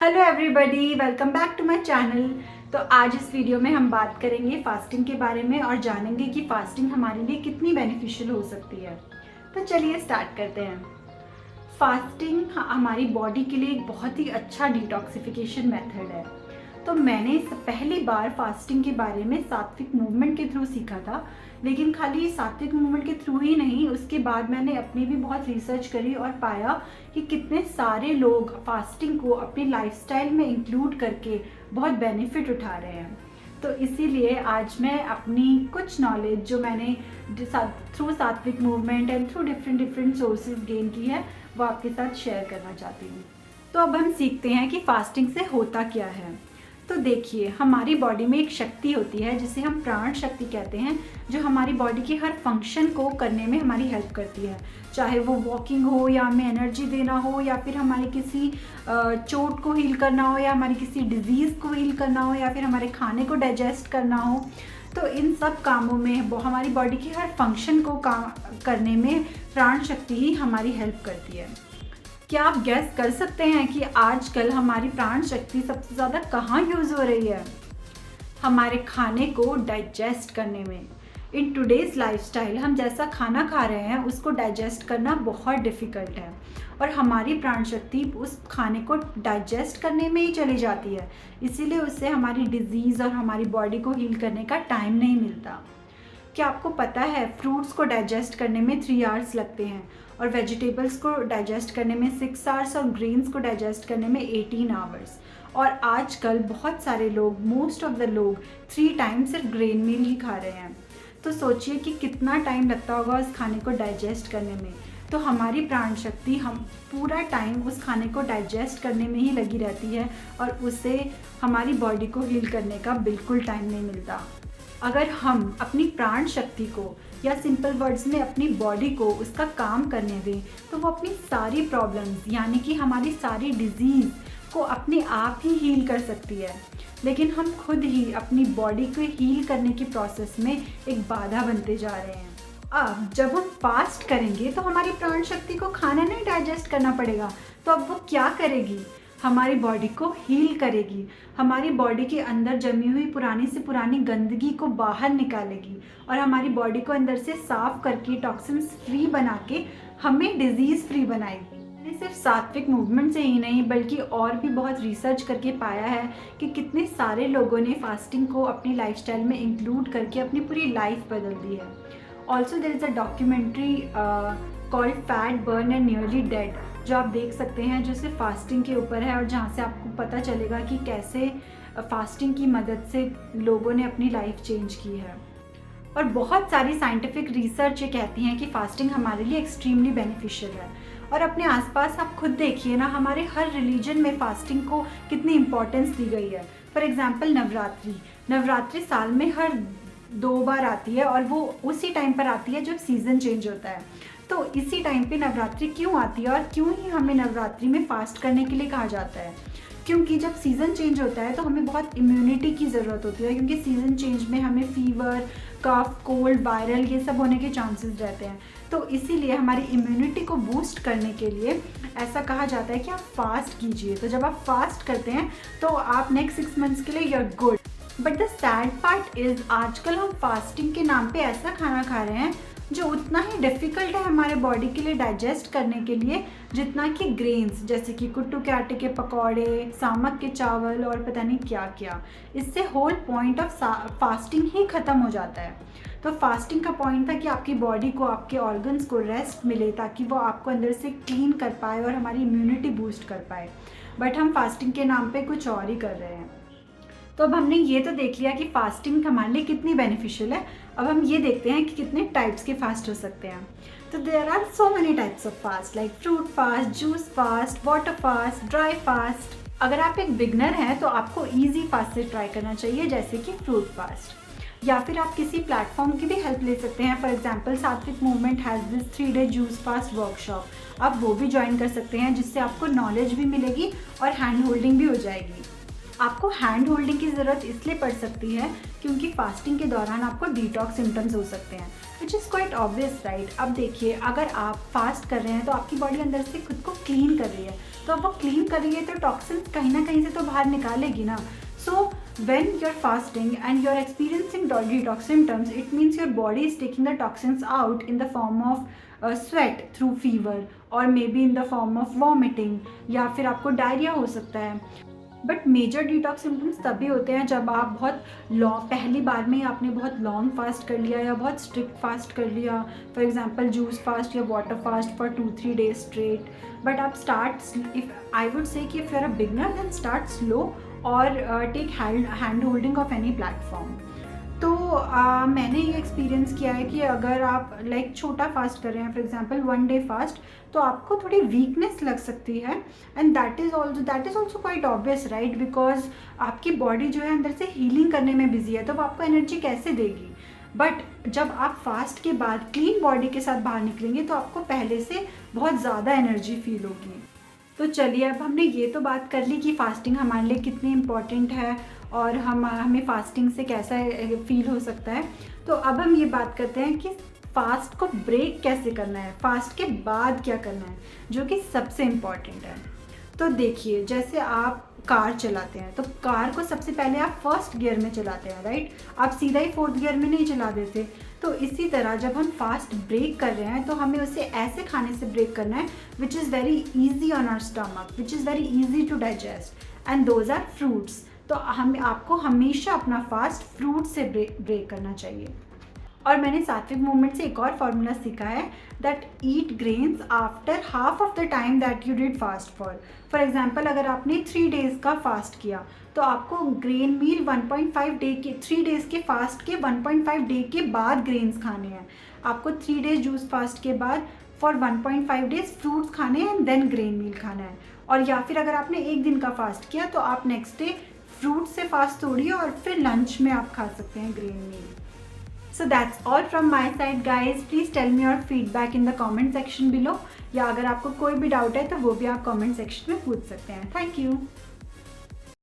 Hello everybody, welcome back to my channel. तो आज इस वीडियो में हम बात करेंगे फास्टिंग के बारे में और जानेंगे कि फास्टिंग हमारे लिए कितनी बेनिफिशियल हो सकती है। तो चलिए स्टार्ट करते हैं। फास्टिंग हमारी बॉडी के लिए एक बहुत ही अच्छा डिटॉक्सिफिकेशन मेथड है। तो मैंने पहली बार फास्टिंग के बारे में सात्विक मूवमेंट के थ्रू सीखा था, लेकिन खाली सात्विक मूवमेंट के थ्रू ही नहीं, उसके बाद मैंने अपनी भी बहुत रिसर्च करी और पाया कि कितने सारे लोग फास्टिंग को अपनी लाइफस्टाइल में इंक्लूड करके बहुत बेनिफिट उठा रहे हैं। तो इसीलिए आज मैं अपनी कुछ नॉलेज जो मैंने थ्रू सात्विक movement and through different sources gain की है वो आपके साथ शेयर करना चाहती हूँ। तो अब हम सीखते हैं कि फास्टिंग से होता क्या है। तो देखिए, हमारी बॉडी में एक शक्ति होती है जिसे हम प्राण शक्ति कहते हैं, जो हमारी बॉडी के हर फंक्शन को करने में हमारी हेल्प करती है। चाहे वो वॉकिंग हो या हमें एनर्जी देना हो या फिर हमारी किसी चोट को हील करना हो या हमारी किसी डिजीज़ को हील करना हो या फिर हमारे खाने को डाइजेस्ट करना हो। तो इन सब कामों में हमारी बॉडी के हर फंक्शन को काम करने में प्राण शक्ति ही हमारी हेल्प करती है। क्या आप गैस कर सकते हैं कि आजकल हमारी प्राण शक्ति सबसे ज़्यादा कहाँ यूज़ हो रही है? हमारे खाने को डाइजेस्ट करने में। इन टुडेज़ लाइफस्टाइल हम जैसा खाना खा रहे हैं उसको डाइजेस्ट करना बहुत डिफ़िकल्ट है और हमारी प्राण शक्ति उस खाने को डाइजेस्ट करने में ही चली जाती है। इसीलिए उससे हमारी डिजीज़ और हमारी बॉडी को हील करने का टाइम नहीं मिलता। क्या आपको पता है फ्रूट्स को डाइजेस्ट करने में 3 आवर्स लगते हैं और वेजिटेबल्स को डाइजेस्ट करने में 6 आवर्स और ग्रेन्स को डाइजेस्ट करने में 18 आवर्स। और आजकल बहुत सारे लोग, मोस्ट ऑफ द लोग 3 टाइम सिर्फ ग्रेन मील ही खा रहे हैं। तो सोचिए कि कितना टाइम लगता होगा उस खाने को डाइजेस्ट करने में। तो हमारी प्राण शक्ति हम पूरा टाइम उस खाने को डाइजेस्ट करने में ही लगी रहती है और उससे हमारी बॉडी को हील करने का बिल्कुल टाइम नहीं मिलता। अगर हम अपनी प्राण शक्ति को या सिंपल वर्ड्स में अपनी बॉडी को उसका काम करने दें तो वो अपनी सारी प्रॉब्लम्स यानी कि हमारी सारी डिजीज़ को अपने आप ही हील कर सकती है। लेकिन हम खुद ही अपनी बॉडी को हील करने की प्रोसेस में एक बाधा बनते जा रहे हैं। अब जब हम फास्ट करेंगे तो हमारी प्राण शक्ति को खाना नहीं डाइजेस्ट करना पड़ेगा, तो अब वो क्या करेगी? हमारी बॉडी को हील करेगी, हमारी बॉडी के अंदर जमी हुई पुरानी से पुरानी गंदगी को बाहर निकालेगी और हमारी बॉडी को अंदर से साफ करके टॉक्सिन्स फ्री बना के हमें डिजीज़ फ्री बनाएगी। मैंने सिर्फ सात्विक मूवमेंट से ही नहीं बल्कि और भी बहुत रिसर्च करके पाया है कि कितने सारे लोगों ने फास्टिंग को अपनी लाइफस्टाइल में इंक्लूड करके अपनी पूरी लाइफ बदल दी है। Also there is a documentary called fat burn and nearly dead, जो आप देख सकते हैं, जो सिर्फ फास्टिंग के ऊपर है और जहाँ से आपको पता चलेगा कि कैसे फास्टिंग की मदद से लोगों ने अपनी लाइफ चेंज की है। और बहुत सारी साइंटिफिक रिसर्च ये कहती हैं कि फास्टिंग हमारे लिए एक्सट्रीमली बेनिफिशियल है। और अपने आसपास आप खुद देखिए ना, हमारे हर रिलीजन में फास्टिंग को कितनी इम्पोर्टेंस दी गई है। फॉर एग्जाम्पल नवरात्रि साल में हर 2 बार आती है और वो उसी टाइम पर आती है जब सीज़न चेंज होता है। तो इसी टाइम पे नवरात्रि क्यों आती है और क्यों ही हमें नवरात्रि में फास्ट करने के लिए कहा जाता है? क्योंकि जब सीज़न चेंज होता है तो हमें बहुत इम्यूनिटी की ज़रूरत होती है, क्योंकि सीज़न चेंज में हमें फीवर, कफ, कोल्ड, वायरल ये सब होने के चांसेस रहते हैं। तो इसीलिए हमारी इम्यूनिटी को बूस्ट करने के लिए ऐसा कहा जाता है कि आप फास्ट कीजिए। तो जब आप फास्ट करते हैं तो आप नेक्स्ट 6 मंथ्स के लिए you are good. But the sad part is आजकल हम फास्टिंग के नाम पे ऐसा खाना खा रहे हैं जो उतना ही डिफ़िकल्ट है हमारे बॉडी के लिए डाइजेस्ट करने के लिए जितना कि ग्रेन्स, जैसे कि कुट्टू के आटे के पकौड़े, सामक के चावल और पता नहीं क्या क्या। इससे होल पॉइंट ऑफ फास्टिंग ही ख़त्म हो जाता है। तो फास्टिंग का पॉइंट था कि आपकी बॉडी को, आपके ऑर्गन्स को रेस्ट मिले ताकि वो आपको अंदर से क्लीन कर पाए और हमारी इम्यूनिटी बूस्ट कर पाए। बट हम फास्टिंग के नाम पे कुछ और ही कर रहे हैं। तो अब हमने ये तो देख लिया कि फास्टिंग हमारे लिए कितनी बेनिफिशियल है। अब हम ये देखते हैं कि कितने टाइप्स के फास्ट हो सकते हैं। तो there are so many types of fast, like fruit fast, juice fast, water fast, dry fast. अगर आप एक बिगनर हैं तो आपको ईजी फास्ट से ट्राई करना चाहिए, जैसे कि फ्रूट फास्ट। या फिर आप किसी प्लेटफॉर्म की भी हेल्प ले सकते हैं। फॉर एग्जाम्पल सात्विक movement has this 3 day juice fast workshop. आप वो भी ज्वाइन कर सकते हैं, जिससे आपको नॉलेज भी मिलेगी और हैंड होल्डिंग भी हो जाएगी। आपको हैंड होल्डिंग की ज़रूरत इसलिए पड़ सकती है क्योंकि फास्टिंग के दौरान आपको डिटॉक्स सिम्टम्स हो सकते हैं, which is quite obvious right. अब देखिए, अगर आप फास्ट कर रहे हैं तो आपकी बॉडी अंदर से खुद को क्लीन कर रही है, तो अब वो क्लीन कर रही है तो टॉक्सिन्स कहीं ना कहीं से तो बाहर निकालेगी ना। सो when you're fasting and you're experiencing detox symptoms, it means your body is taking the toxins out in the form of sweat through fever or maybe in the form of vomiting, या फिर आपको diarrhoea हो सकता है। But major detox symptoms तभी होते हैं जब आप बहुत लॉन्ग, पहली बार में आपने बहुत लॉन्ग फास्ट कर लिया या बहुत स्ट्रिक्ट फास्ट कर लिया, फॉर एग्जांपल जूस फास्ट या water fast for 2-3 days straight. But आप start, if I would say कि if you are a beginner then start slow और take hand holding of any platform. तो मैंने ये experience किया है कि अगर आप लाइक छोटा फास्ट कर रहे हैं, फॉर एग्जांपल 1 day फास्ट, तो आपको थोड़ी वीकनेस लग सकती है, and that is also quite obvious right, because आपकी बॉडी जो है अंदर से हीलिंग करने में बिजी है, तो वो आपको एनर्जी कैसे देगी। बट जब आप फास्ट के बाद क्लीन बॉडी के साथ बाहर निकलेंगे तो आपको पहले से बहुत ज़्यादा एनर्जी फील होगी। तो चलिए, अब हमने ये तो बात कर ली कि फ़ास्टिंग हमारे लिए कितनी इम्पॉर्टेंट है और हमें फ़ास्टिंग से कैसा फील हो सकता है। तो अब हम ये बात करते हैं कि फ़ास्ट को ब्रेक कैसे करना है, फ़ास्ट के बाद क्या करना है, जो कि सबसे इम्पॉर्टेंट है। तो देखिए, जैसे आप कार चलाते हैं तो कार को सबसे पहले आप फर्स्ट गियर में चलाते हैं राइट, आप सीधा ही 4th गियर में नहीं चला देते। तो इसी तरह जब हम फास्ट ब्रेक कर रहे हैं तो हमें उसे ऐसे खाने से ब्रेक करना है which is very easy on our stomach, which is very easy to digest, and those are fruits. तो आपको हमेशा अपना फास्ट फ्रूट से ब्रेक करना चाहिए। और मैंने सात्विक मूवमेंट से एक और फार्मूला सीखा है, that eat grains after half of the time that you did fast for example, अगर आपने 3 days का फास्ट किया तो आपको ग्रेन मील 1.5 डे के 3 days के फास्ट के 1.5 डे के बाद ग्रेन्स खाने हैं। आपको 3 days जूस फास्ट के बाद फॉर 1.5 days फ्रूट्स खाने हैं, देन ग्रेन मील खाना है। और या फिर अगर आपने 1 दिन का फास्ट किया तो आप नेक्स्ट डे फ्रूट से फास्ट तोड़िए और फिर लंच में आप खा सकते हैं grain meal. So that's all from my side guys. Please tell me your feedback in the comment section below, या अगर आपको कोई भी डाउट है तो वो भी आप comment section में पूछ सकते हैं। Thank you.